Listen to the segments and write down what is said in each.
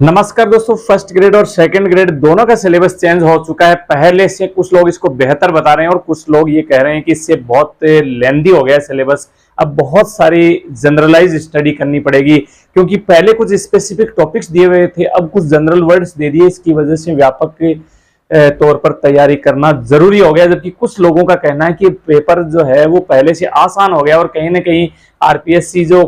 नमस्कार दोस्तों, first grade और सेकंड ग्रेड दोनों का सिलेबस चेंज हो चुका है। पहले से कुछ लोग इसको बेहतर बता रहे हैं और कुछ लोग ये कह रहे हैं कि इससे बहुत लेंदी हो गया है सिलेबस। अब बहुत सारी जनरलाइज स्टडी करनी पड़ेगी क्योंकि पहले कुछ स्पेसिफिक टॉपिक्स दिए हुए थे, अब कुछ जनरल वर्ड्स दे दिए। इसकी वजह से व्यापक तौर पर तैयारी करना जरूरी हो गया। जबकि कुछ लोगों का कहना है कि पेपर जो है वो पहले से आसान हो गया और कहीं ना कहीं आरपीएससी जो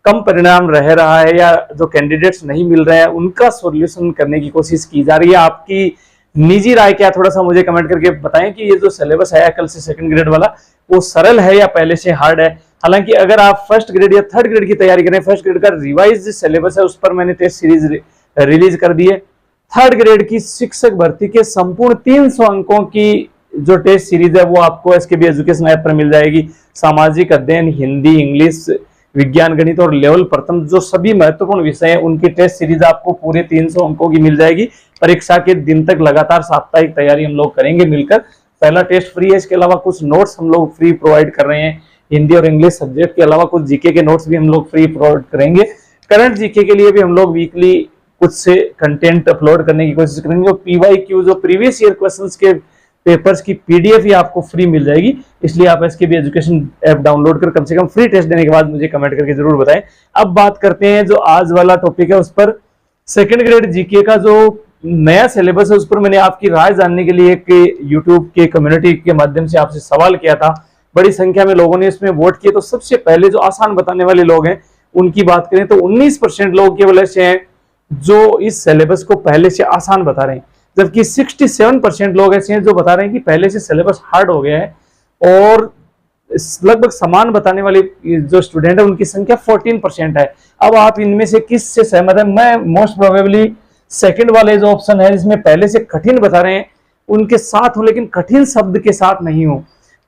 कम परिणाम रह रहा है या जो कैंडिडेट्स नहीं मिल रहे हैं उनका सॉल्यूशन करने की कोशिश की जा रही है। आपकी निजी राय क्या, थोड़ा सा मुझे कमेंट करके बताएं कि ये जो सिलेबस है कल से सेकंड ग्रेड वाला वो सरल है या पहले से हार्ड है। हालांकि अगर आप फर्स्ट ग्रेड या थर्ड ग्रेड की तैयारी करें, फर्स्ट ग्रेड का रिवाइज सिलेबस है उस पर मैंने टेस्ट सीरीज रिलीज कर दी है। थर्ड ग्रेड की शिक्षक भर्ती के संपूर्ण 300 अंकों की जो टेस्ट सीरीज है वो आपको एसकेबी एजुकेशन ऐप पर मिल जाएगी। सामाजिक अध्ययन, हिंदी, इंग्लिश, विज्ञान, गणित और लेवल प्रथम जो सभी महत्वपूर्ण विषय हैं उनकी टेस्ट सीरीज आपको पूरे 300 अंकों की मिल जाएगी। परीक्षा के दिन तक लगातार साप्ताहिक तैयारी हम लोग करेंगे मिलकर। पहला टेस्ट फ्री है, इसके अलावा कुछ नोट्स हम लोग फ्री प्रोवाइड कर रहे हैं। हिंदी और इंग्लिश सब्जेक्ट के अलावा कुछ जीके के नोट्स भी हम लोग फ्री प्रोवाइड करेंगे। करंट जीके के लिए भी हम लोग वीकली कुछ से कंटेंट अपलोड करने की कोशिश करेंगे और पीवाईक्यू जो प्रीवियस ईयर क्वेश्चंस के पेपर्स की पीडीएफ ही आपको फ्री मिल जाएगी। इसलिए आप एसकेबी एजुकेशन ऐप डाउनलोड कर कम से कम फ्री टेस्ट देने के बाद मुझे कमेंट करके जरूर बताएं। अब बात करते हैं जो आज वाला टॉपिक है उस पर। सेकंड ग्रेड जीके का जो नया सिलेबस है उस पर मैंने आपकी राय जानने के लिए एक यूट्यूब के कम्युनिटी के माध्यम से आपसे सवाल किया था। बड़ी संख्या में लोगों ने इसमें वोट किए। तो सबसे पहले जो आसान बताने वाले लोग हैं उनकी बात करें तो 19% लोग केवल ऐसे हैं जो इस सिलेबस को पहले से आसान बता रहे हैं, जबकि 67% लोग ऐसे हैं जो बता रहे हैं कि पहले से सिलेबस हार्ड हो गया है। और लगभग समान बताने वाले जो स्टूडेंट है उनकी संख्या 14% है। अब आप इनमें से किस से सहमत है? मैं मोस्ट प्रोबेबली सेकंड वाले जो ऑप्शन है जिसमें पहले से कठिन बता रहे हैं उनके साथ हूं, लेकिन कठिन शब्द के साथ नहीं हूं।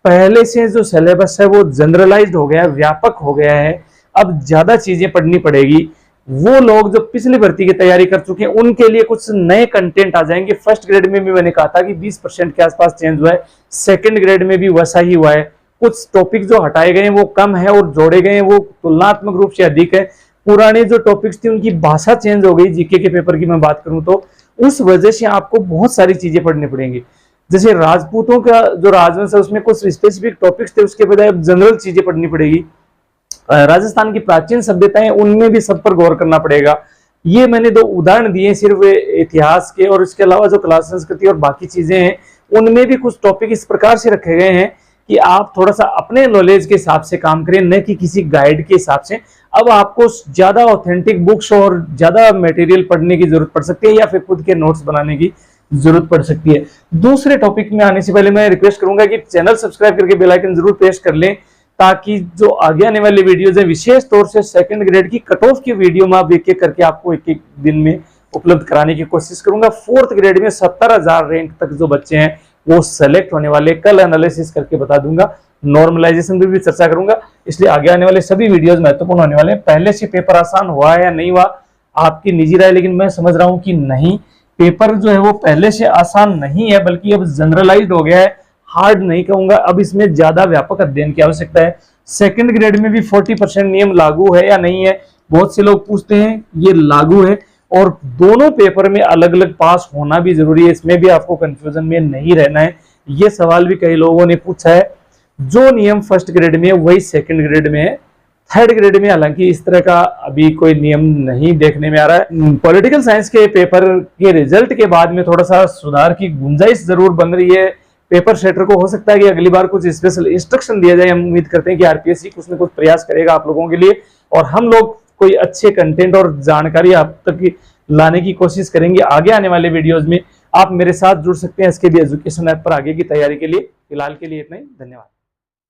पहले से जो सिलेबस है वो जनरलाइज्ड हो गया है, व्यापक हो गया है। अब ज्यादा चीजें पढ़नी पड़ेगी। वो लोग जो पिछली भर्ती की तैयारी कर चुके हैं उनके लिए कुछ नए कंटेंट आ जाएंगे। फर्स्ट ग्रेड में भी मैंने कहा था कि 20% के आसपास चेंज हुआ है, सेकंड ग्रेड में भी वैसा ही हुआ है। कुछ टॉपिक जो हटाए गए हैं वो कम है और जोड़े गए हैं वो तुलनात्मक रूप से अधिक है। पुराने जो टॉपिक्स थी उनकी भाषा चेंज हो गई। जीके के पेपर की मैं बात करूं तो उस वजह से आपको बहुत सारी चीजें पढ़नी पड़ेंगी। जैसे राजपूतों का जो राजवंश है उसमें कुछ स्पेसिफिक टॉपिक्स थे, उसके बजाय अब जनरल चीजें पढ़नी पड़ेगी। राजस्थान की प्राचीन सभ्यताएं उनमें भी सब पर गौर करना पड़ेगा। ये मैंने दो उदाहरण दिए सिर्फ इतिहास के, और इसके अलावा जो कला संस्कृति और बाकी चीजें हैं उनमें भी कुछ टॉपिक इस प्रकार से रखे गए हैं कि आप थोड़ा सा अपने नॉलेज के हिसाब से काम करें, न कि किसी गाइड के हिसाब से। अब आपको ज्यादा ऑथेंटिक बुक्स और ज्यादा मटेरियल पढ़ने की जरूरत पड़ सकती है या फिर खुद के नोट्स बनाने की जरूरत पड़ सकती है। दूसरे टॉपिक में आने से पहले मैं रिक्वेस्ट करूंगा कि चैनल सब्सक्राइब करके बेल आइकन जरूर प्रेस कर लें ताकि जो आगे आने वाली वीडियोज है विशेष तौर से सेकंड ग्रेड की कट ऑफ की वीडियो में आप एक एक करके आपको एक एक दिन में उपलब्ध कराने की कोशिश करूंगा। फोर्थ ग्रेड में 70,000 रैंक तक जो बच्चे हैं वो सेलेक्ट होने वाले, कल एनालिसिस करके बता दूंगा। नॉर्मलाइजेशन भी चर्चा करूंगा, इसलिए आगे आने वाले सभी वीडियोज महत्वपूर्ण होने वाले हैं। पहले से पेपर आसान हुआ है या नहीं हुआ आपकी निजी राय, लेकिन मैं समझ रहा हूं कि नहीं, पेपर जो है वो पहले से आसान नहीं है बल्कि अब जनरलाइज्ड हो गया है। हार्ड नहीं कहूंगा, अब इसमें ज्यादा व्यापक अध्ययन की आवश्यकता है। सेकंड ग्रेड में भी 40% नियम लागू है या नहीं है, बहुत से लोग पूछते हैं। ये लागू है और दोनों पेपर में अलग अलग पास होना भी जरूरी है। इसमें भी आपको कंफ्यूजन में नहीं रहना है। ये सवाल भी कई लोगों ने पूछा है। जो नियम फर्स्ट ग्रेड में है वही सेकंड ग्रेड में है। थर्ड ग्रेड में हालांकि इस तरह का अभी कोई नियम नहीं देखने में आ रहा है। पॉलिटिकल साइंस के पेपर के रिजल्ट के बाद में थोड़ा सा सुधार की गुंजाइश जरूर बन रही है। पेपर सेटर को हो सकता है कि अगली बार कुछ स्पेशल इंस्ट्रक्शन दिया जाए। हम उम्मीद करते हैं कि आरपीएससी कुछ न कुछ प्रयास करेगा आप लोगों के लिए और हम लोग कोई अच्छे कंटेंट और जानकारी आप तक लाने की कोशिश करेंगे। आगे आने वाले वीडियोज में आप मेरे साथ जुड़ सकते हैं एसकेबी एजुकेशन ऐप पर आगे की तैयारी के लिए। फिलहाल के लिए इतना ही, धन्यवाद।